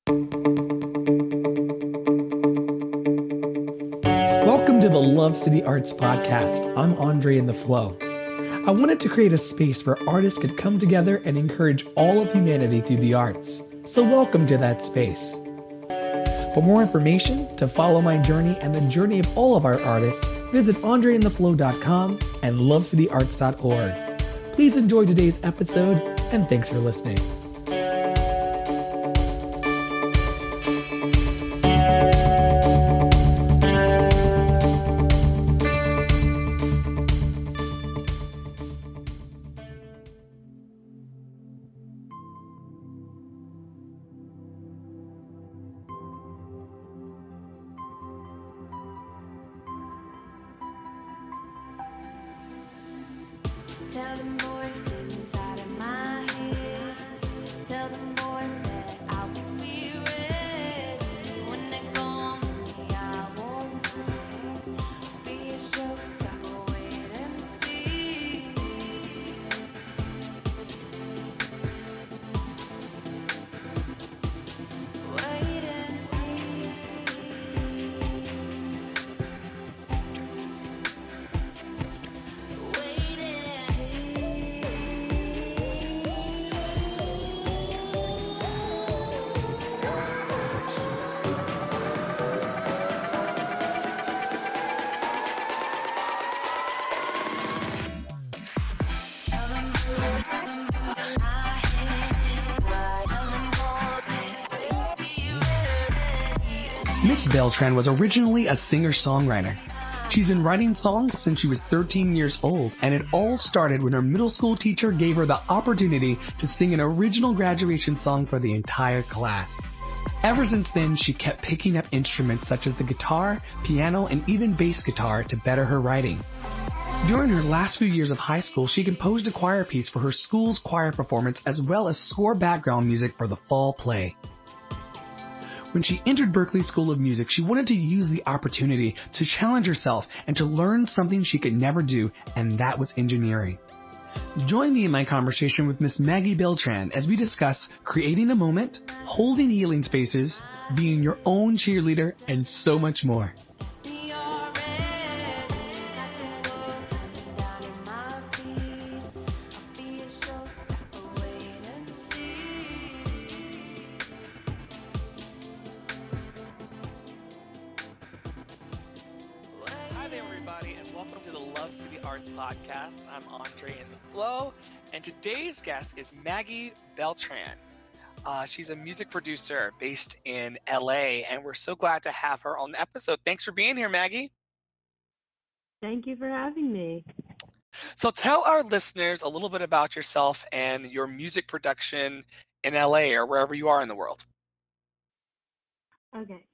Welcome to the Love City Arts Podcast. I'm Andre in the Flow. I wanted to create a space where artists could come together and encourage all of humanity through the arts. So welcome to that space. For more information, to follow my journey and the journey of all of our artists, visit andreintheflow.com and lovecityarts.org. Please enjoy today's episode, and thanks for listening. Tell them voices inside of my head. Tell them boys that I will be ready. When they come with me, I won't fret. Be a showstopper, wait and see. Wait and see. Wait and see. Tell them I Miss Beltran was originally a singer-songwriter. She's been writing songs since she was 13 years old, and it all started when her middle school teacher gave her the opportunity to sing an original graduation song for the entire class. Ever since then, she kept picking up instruments such as the guitar, piano, and even bass guitar to better her writing. During her last few years of high school, she composed a choir piece for her school's choir performance as well as score background music for the fall play. When she entered Berklee School of Music, she wanted to use the opportunity to challenge herself and to learn something she could never do, and that was engineering. Join me in my conversation with Miss Maggie Beltran as we discuss creating a moment, holding healing spaces, being your own cheerleader, and so much more. be already. Got the world coming down in my feet. I'll be a showstopper, wait and see. Hi there, everybody, and welcome to the Love City Arts Podcast. I'm Andre in the Flow, and today's guest is Maggie Beltran. She's a music producer based in LA, and we're so glad to have her on the episode. Thanks for being here, Maggie. Thank you for having me. So tell our listeners a little bit about yourself and your music production in LA or wherever you are in the world. Okay.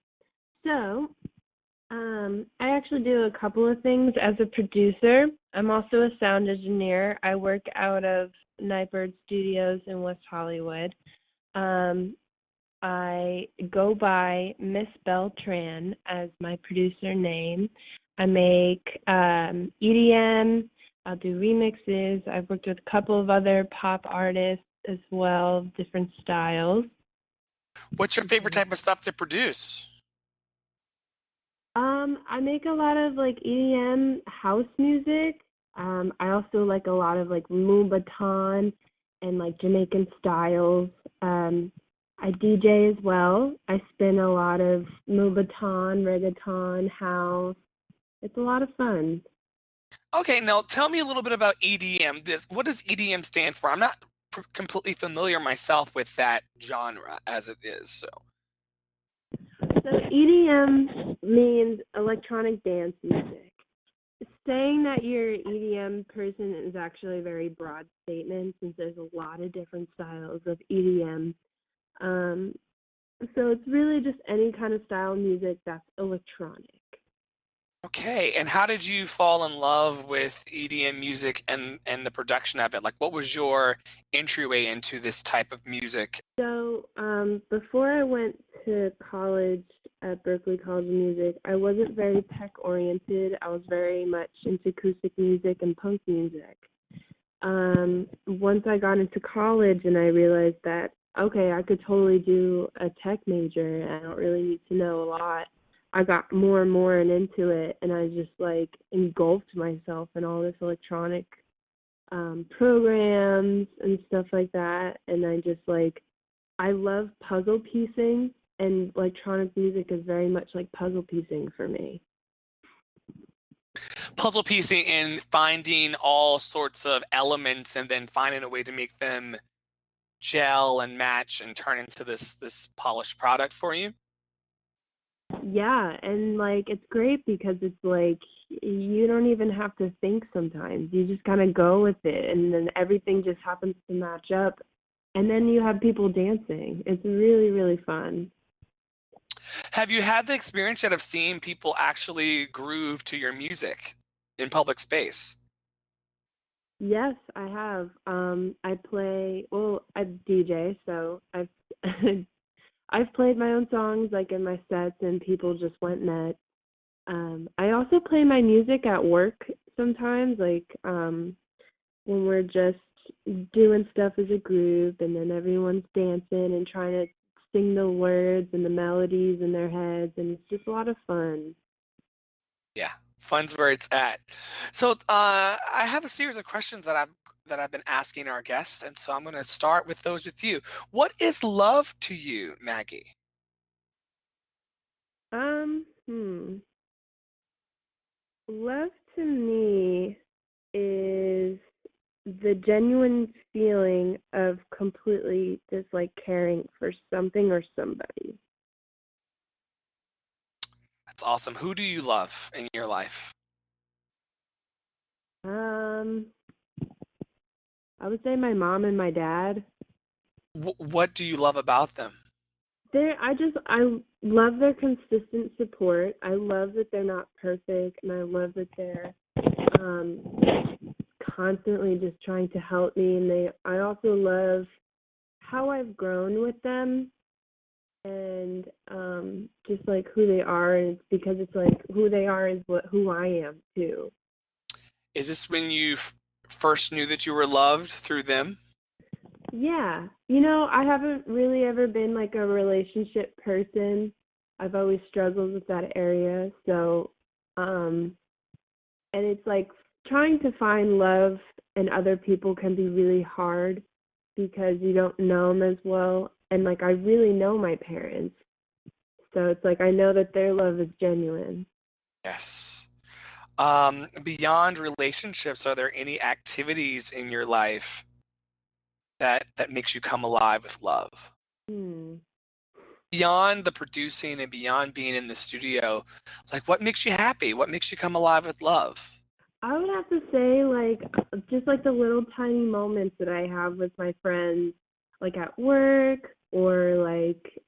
So, I actually do a couple of things as a producer. I'm also a sound engineer. I work out of Nightbird Studios in West Hollywood. I go by Miss Beltran as my producer name. I make EDM. I'll do remixes. I've worked with a couple of other pop artists as well, different styles. What's your favorite type of stuff to produce? I make a lot of like EDM house music. I also like a lot of like Moombahton and like Jamaican styles. I DJ as well. I spin a lot of Moombahton, reggaeton, house. It's a lot of fun. Okay, now tell me a little bit about EDM. What does EDM stand for? I'm not completely familiar myself with that genre as it is. So So EDM means electronic dance music. Saying that you're an EDM person is actually a very broad statement since there's a lot of different styles of EDM. So it's really just any kind of style of music that's electronic. okay, and how did you fall in love with EDM music and the production of it? Like, what was your entryway into this type of music? So before I went to college at Berklee College of Music, I wasn't very tech oriented. I was very much into acoustic music and punk music. Once I got into college and I realized that okay, I could totally do a tech major. I don't really need to know a lot. I got more and more and into it, and I just like engulfed myself in all this electronic programs and stuff like that. And I just like, I love puzzle piecing, and electronic music is very much like puzzle piecing for me. Puzzle piecing and finding all sorts of elements and then finding a way to make them gel and match and turn into this polished product for you. Yeah, and like it's great because it's like you don't even have to think sometimes. You just kind of go with it, and then everything just happens to match up. And then you have people dancing. It's really, really fun. Have you had the experience yet of seeing people actually groove to your music in public space? Yes, I have. I play, well, I DJ, so I've I've played my own songs like in my sets and people just went nuts. I also play my music at work sometimes, like when we're just doing stuff as a group and then everyone's dancing and trying to sing the words and the melodies in their heads, and it's just a lot of fun. Yeah, fun's where it's at. So I have a series of questions that I've been asking our guests, and so I'm going to start with those with you. What is love to you, Maggie? Hmm. Love to me is the genuine feeling of completely just like caring for something or somebody. That's awesome. Who do you love in your life? Um, I would say my mom and my dad. What do you love about them? I love their consistent support. I love that they're not perfect, and I love that they're um constantly just trying to help me, and I also love how I've grown with them, and just like who they are, and it's because it's like who they are is who I am too. Is this when you first knew that you were loved through them? Yeah. I haven't really ever been like a relationship person. I've always struggled with that area. So, and it's like trying to find love in other people can be really hard because you don't know them as well. And like I really know my parents. So it's like I know that their love is genuine. Yes. Beyond relationships, are there any activities in your life that makes you come alive with love? Hmm. Beyond the producing and beyond being in the studio, like what makes you happy? What makes you come alive with love? I would have to say, like, just like the little tiny moments that I have with my friends, like at work or like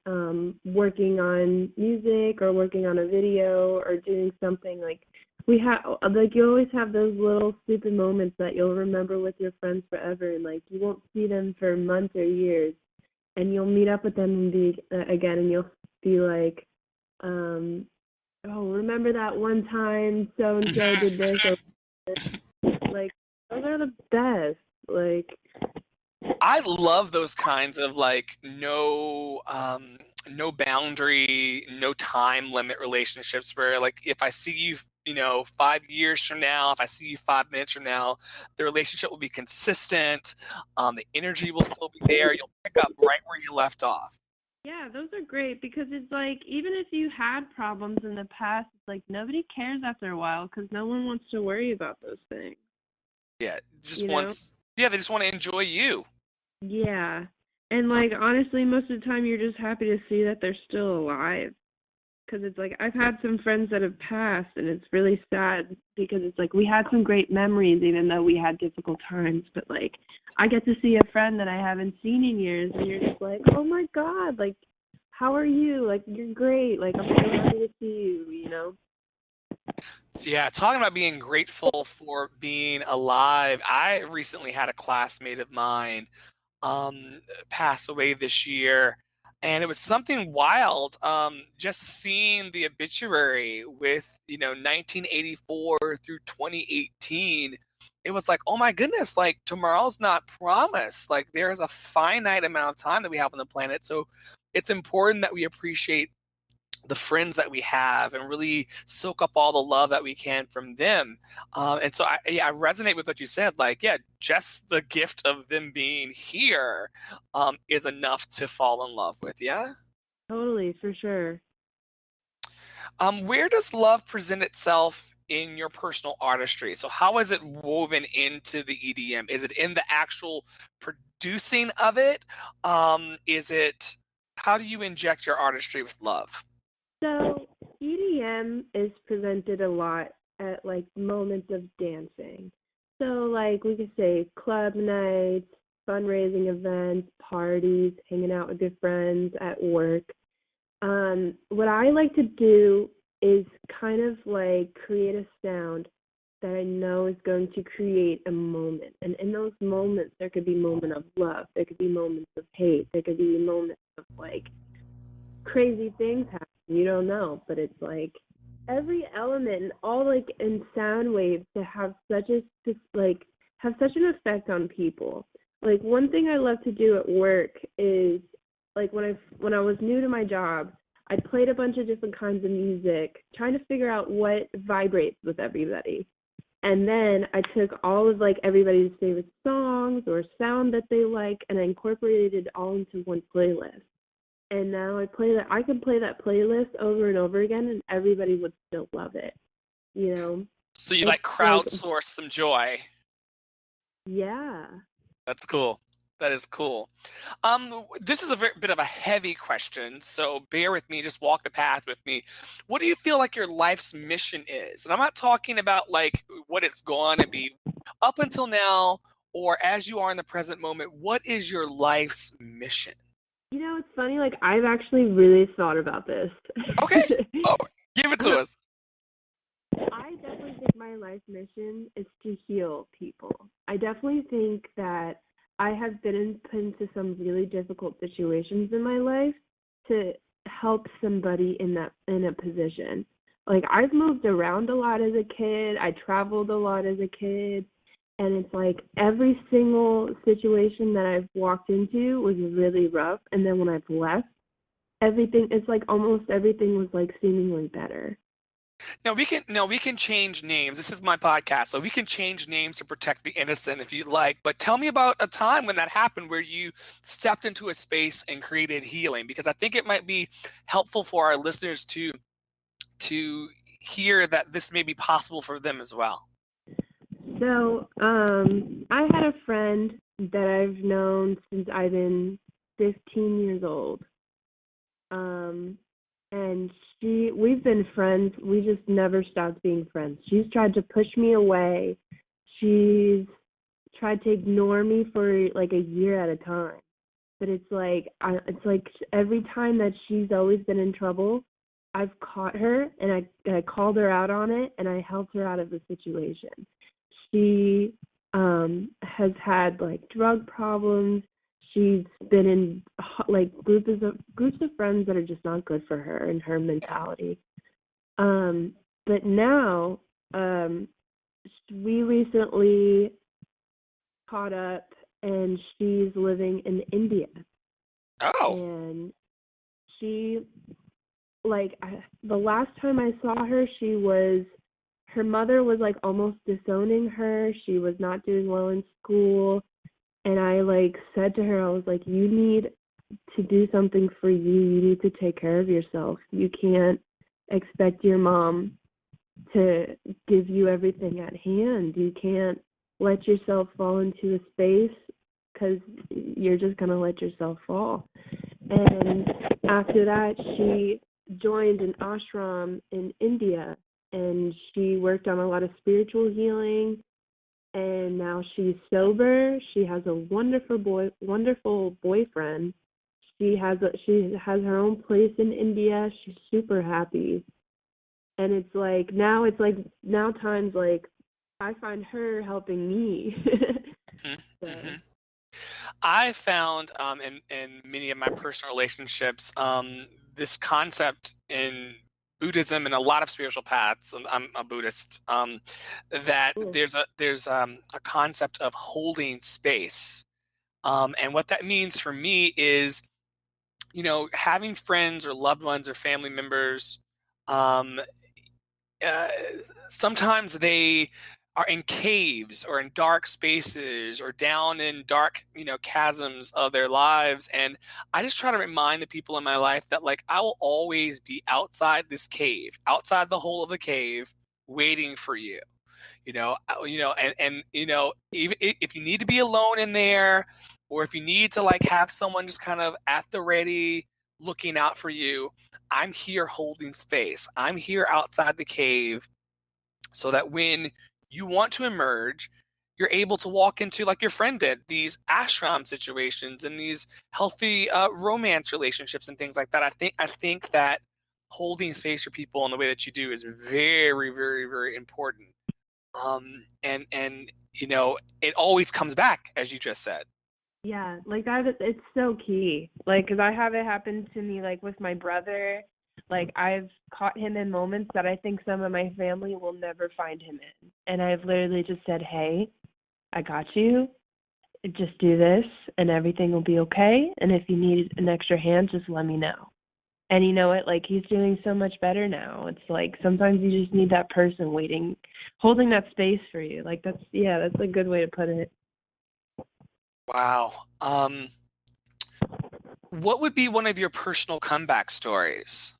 working on music or working on a video or doing something like we have, like, you always have those little stupid moments that you'll remember with your friends forever, and like you won't see them for months or years, and you'll meet up with them and be again, and you'll be like, um, oh, remember that one time so and so did this, or like those are the best. Like, I love those kinds of like no boundary, no time limit relationships where like if I see you, 5 years from now, if I see you 5 minutes from now, the relationship will be consistent. The energy will still be there. You'll pick up right where you left off. yeah, those are great because it's like even if you had problems in the past, it's like nobody cares after a while because no one wants to worry about those things. Yeah, You know? they just want to enjoy you. Yeah. And like honestly, most of the time you're just happy to see that they're still alive. Because it's like I've had some friends that have passed, and it's really sad because it's like we had some great memories, even though we had difficult times. But like I get to see a friend that I haven't seen in years, and you're just like, oh my god, like how are you? Like you're great. Like I'm so happy to see you. You know? Yeah, talking about being grateful for being alive. I recently had a classmate of mine pass away this year, and it was something wild. Just seeing the obituary with 1984 through 2018. it was like, oh my goodness, like tomorrow's not promised. Like there is a finite amount of time that we have on the planet. So it's important that we appreciate the friends that we have and really soak up all the love that we can from them. And so I resonate with what you said. Like, yeah, just the gift of them being here is enough to fall in love with. Yeah. Totally, for sure. Where does love present itself in your personal artistry? So how is it woven into the EDM? Is it in the actual producing of it? Is it, how do you inject your artistry with love? So EDM is presented a lot at like moments of dancing. So like we could say club nights, fundraising events, parties, hanging out with your friends at work. What I like to do is kind of like create a sound that I know is going to create a moment. And in those moments, there could be moments of love, there could be moments of hate, there could be moments of like crazy things happen. You don't know, but it's like every element and all like in sound waves to have such a like have such an effect on people. Like one thing I love to do at work is like when I was new to my job, I played a bunch of different kinds of music, trying to figure out what vibrates with everybody. And then I took all of like everybody's favorite songs or sound that they like and I incorporated it all into one playlist. And now I can play that playlist over and over again and everybody would still love it. You know? So you It's like like crowdsource some joy. yeah. That's cool. That is cool. This is a bit of a heavy question, so bear with me. Just walk the path with me. What do you feel like your life's mission is? And I'm not talking about like what it's going to be up until now or as you are in the present moment. What is your life's mission? You know, it's funny, like I've actually really thought about this. Okay. Oh, give it to us. I definitely think my life mission is to heal people. I definitely think that I have put into some really difficult situations in my life to help somebody in a position. Like I've moved around a lot as a kid. I traveled a lot as a kid, and it's like every single situation that I've walked into was really rough, and then when I've left, everything it's like almost everything was like seemingly better. No, we can change names. This is my podcast, so we can change names to protect the innocent if you'd like. But tell me about a time when that happened where you stepped into a space and created healing, because I think it might be helpful for our listeners to hear that this may be possible for them as well. So, I had a friend that I've known since I've been 15 years old. Um, and we've been friends. We just never stopped being friends. She's tried to push me away. She's tried to ignore me for like a year at a time. But it's like every time that she's always been in trouble, I've caught her and I called her out on it and I helped her out of the situation. She has had like drug problems. She's been in like groups of friends that are just not good for her and her mentality. But now we recently caught up and she's living in India. Oh, And she the last time I saw her, her mother was like almost disowning her. She was not doing well in school, and I like said to her, I was like, you need to do something for you. You need to take care of yourself. You can't expect your mom to give you everything at hand. You can't let yourself fall into a space because you're just going to let yourself fall. And after that, she joined an ashram in India and she worked on a lot of spiritual healing. And now she's sober. She has a wonderful boyfriend. She has her own place in India. She's super happy. And it's like now times like I find her helping me. mhm, So mhm. I found in many of my personal relationships this concept in Buddhism and a lot of spiritual paths, and I'm a Buddhist, that Cool. there's a concept of holding space. And what that means for me is, having friends or loved ones or family members, um, uh, sometimes they are in caves or in dark spaces or down in dark, chasms of their lives. And I just try to remind the people in my life that, like, I will always be outside this cave, outside the hole of the cave, waiting for you. Even if you need to be alone in there, or if you need to like have someone just kind of at the ready, looking out for you, I'm here holding space. I'm here outside the cave, so that when you want to emerge, you're able to walk into, like your friend did, these ashram situations and these healthy romance relationships and things like that. I think that holding space for people in the way that you do is very, very, very important. And it always comes back, as you just said. Yeah, like that, it's so key. Like, 'cause I have it happen to me, like with my brother. Like, I've caught him in moments that I think some of my family will never find him in. And I've literally just said, hey, I got you. Just do this and everything will be okay. And if you need an extra hand, just let me know. And you know what? Like, he's doing so much better now. It's like sometimes you just need that person waiting, holding that space for you. Like, that's a good way to put it. Wow. What would be one of your personal comeback stories?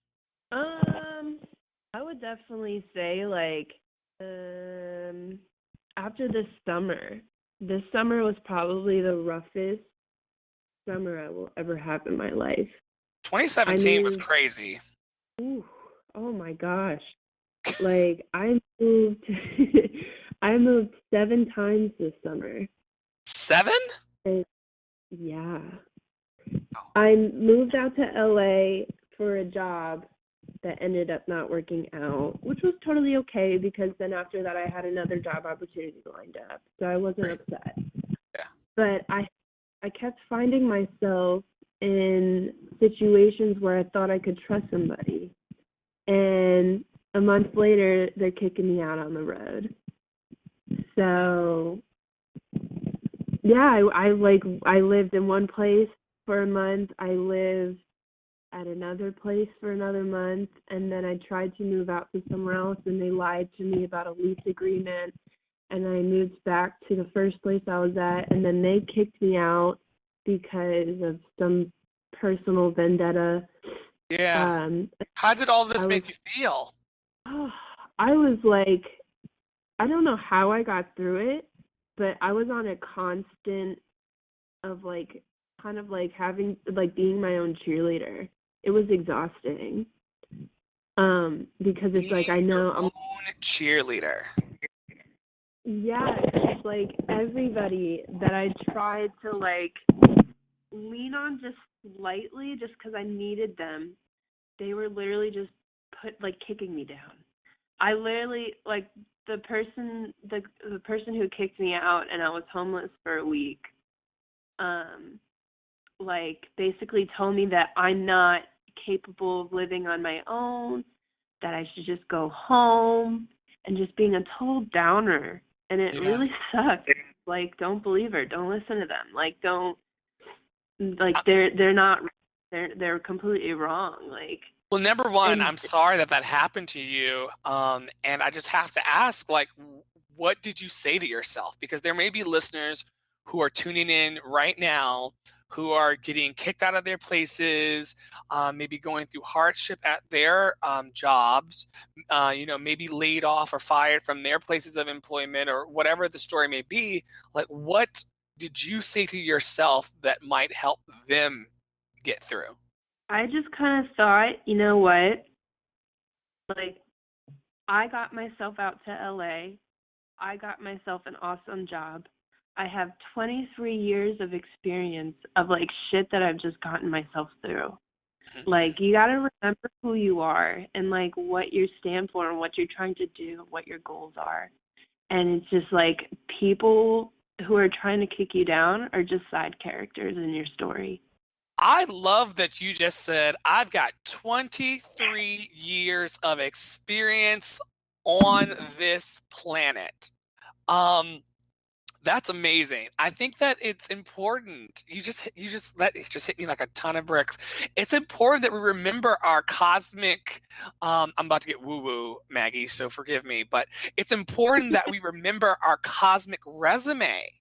I would definitely say like after this summer. This summer was probably the roughest summer I will ever have in my life. I 2017 was moved, crazy. ooh, oh my gosh. Like I moved I moved 7 times this summer. 7? And yeah. I moved out to LA for a job that ended up not working out, which was totally okay because then after that I had another job opportunity lined up. So I wasn't Right. upset. Yeah. But I kept finding myself in situations where I thought I could trust somebody. And a month later they're kicking me out on the road. So yeah, I lived in one place for a month. I lived at another place for another month, and then I tried to move out to somewhere else, and they lied to me about a lease agreement, and I moved back to the first place I was at, and then they kicked me out because of some personal vendetta. Yeah. Um, How did all this I was, make you feel? I was like, I don't know how I got through it, but I was on a constant of like, kind of like having, like being my own cheerleader. It was exhausting. Because it's like I Being your know own cheerleader. yeah, it's like everybody that I tried to like lean on just slightly just because I needed them, they were literally just kicking me down. I literally like the person who kicked me out and I was homeless for a week, like basically told me that I'm not capable of living on my own, that I should just go home, and just being a total downer. And it Yeah. really sucked. Like, don't believe her. Don't listen to them. Like, don't like Uh, they're completely wrong. Like, Well, number one, and I'm sorry that that happened to you. And I just have to ask, like, what did you say to yourself? Because there may be listeners who are tuning in right now who are getting kicked out of their places, maybe going through hardship at their jobs, maybe laid off or fired from their places of employment or whatever the story may be. Like, what did you say to yourself that might help them get through? I just kind of thought, you know what? Like, I got myself out to LA. I got myself an awesome job. I have 23 years of experience of like shit that I've just gotten myself through. Like, you got to remember who you are and like what you stand for and what you're trying to do, what your goals are. And it's just like people who are trying to kick you down are just side characters in your story. I love that you just said, I've got 23 years of experience on this planet. Um, that's amazing. I think that it's important. It just hit me like a ton of bricks. It's important that we remember our cosmic. I'm about to get woo woo, Maggie, so forgive me, but it's important that we remember our cosmic resume.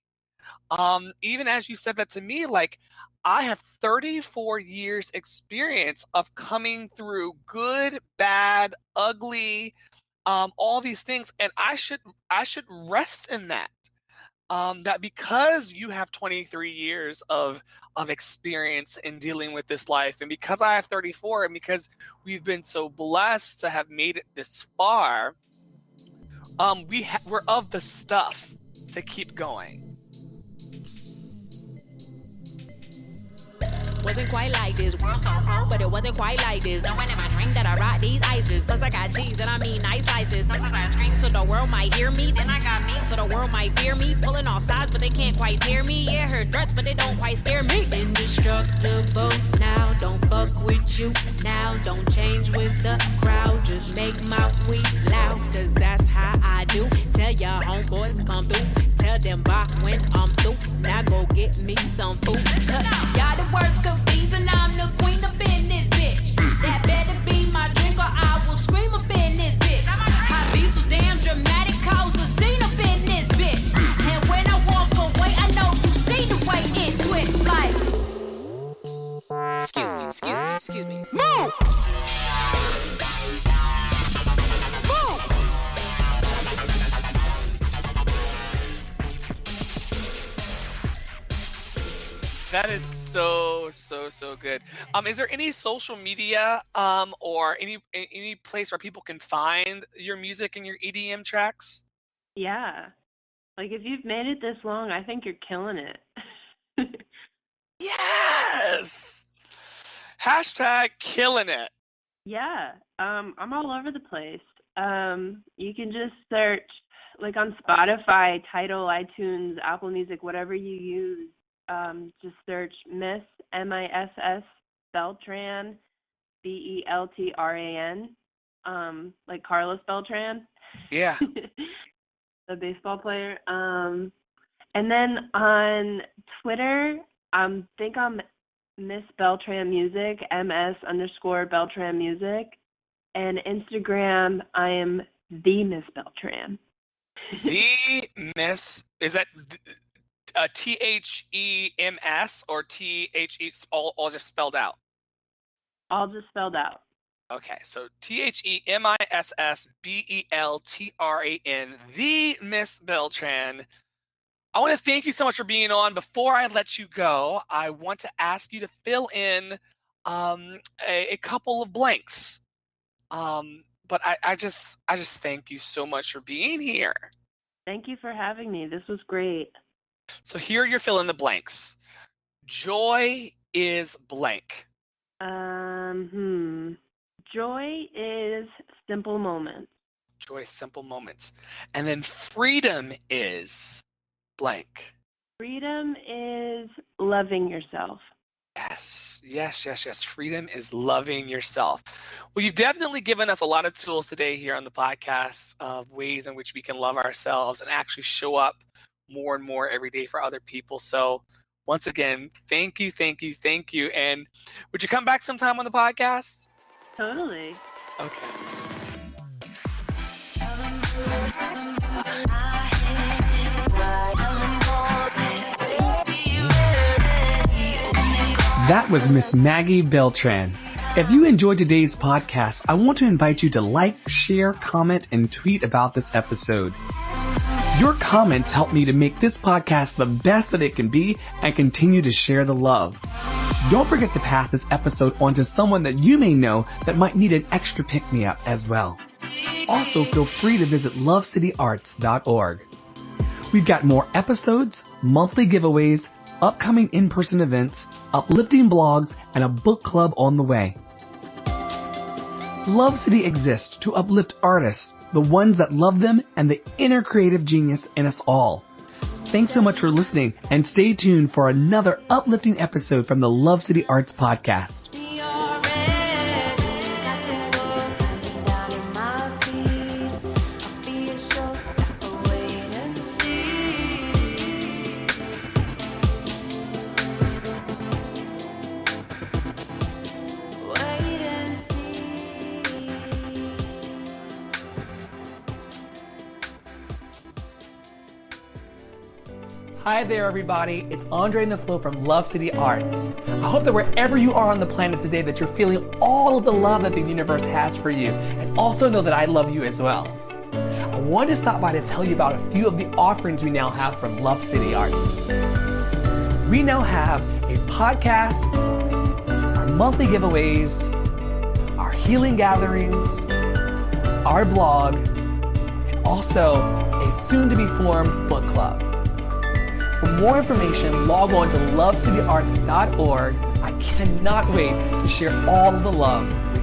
Even as you said that to me, like I have 34 years experience of coming through good, bad, ugly, all these things, and I should rest in that. That because you have 23 years of experience in dealing with this life, and because I have 34, and because we've been so blessed to have made it this far, we're of the stuff to keep going. Wasn't quite like this. World so cold, but it wasn't quite like this. No one ever dreamed that I rock these ices. Plus I got cheese and I mean nice slices. Sometimes I scream so the world might hear me. Then I got meat so the world might fear me. Pulling all sides, but they can't quite tear me. Yeah, heard threats, but they don't quite scare me. Indestructible now, don't fuck with you now. Don't change with the crowd. Just make my weed loud, cause that's how I do. Tell your homeboys come through. Tell them bye when I'm through. Now go get me some food. Cause y'all the work of these and I'm the queen up in this bitch. That better be my drink or I will scream up in this bitch. I be so damn dramatic, cause a scene up in this bitch. And when I walk away, I know you see the way it twitch like. Excuse me. Move! That is so good. Is there any social media or any place where people can find your music and your EDM tracks? Yeah. Like if you've made it this long, I think you're killing it. Yes. Hashtag killing it. Yeah. I'm all over the place. You can just search like on Spotify, Tidal, iTunes, Apple Music, whatever you use. Just search Miss MISS Beltran, Beltran, like Carlos Beltran. Yeah. The baseball player. And then on Twitter, think I'm Miss Beltran Music, MS_Beltran Music. And Instagram, I am the Miss Beltran. The Miss, is that THEMS or THE all just spelled out? All just spelled out. Okay, so THEMISSBELTRAN, the Miss Beltran. I want to thank you so much for being on. Before I let you go, I want to ask you to fill in a couple of blanks. But I just thank you so much for being here. Thank you for having me. This was great. So here you're fill in the blanks. Joy is blank. Joy is simple moments. Joy is simple moments. And then freedom is blank. Freedom is loving yourself. Yes. Freedom is loving yourself. Well, you've definitely given us a lot of tools today here on the podcast of ways in which we can love ourselves and actually show up more and more every day for other people. So once again, thank you. And would you come back sometime on the podcast? Totally. Okay. That was Miss Maggie Beltran. If you enjoyed today's podcast, I want to invite you to like, share, comment, and tweet about this episode. Your comments help me to make this podcast the best that it can be and continue to share the love. Don't forget to pass this episode on to someone that you may know that might need an extra pick-me-up as well. Also, feel free to visit lovecityarts.org. We've got more episodes, monthly giveaways, upcoming in-person events, uplifting blogs, and a book club on the way. Love City exists to uplift artists, the ones that love them, and the inner creative genius in us all. thanks so much for listening, and stay tuned for another uplifting episode from the Love City Arts Podcast. Be already. Got the world coming down in my feet. I'll be a showstopper, wait and see. Wait and see. Hi there, everybody. It's Andre in the Flow from Love City Arts. I hope that wherever you are on the planet today, that you're feeling all of the love that the universe has for you, and also know that I love you as well. I wanted to stop by to tell you about a few of the offerings we now have from Love City Arts. We now have a podcast, our monthly giveaways, our healing gatherings, our blog, and also a soon-to-be-formed book club. For more information, log on to lovecityarts.org. I cannot wait to share all of the love with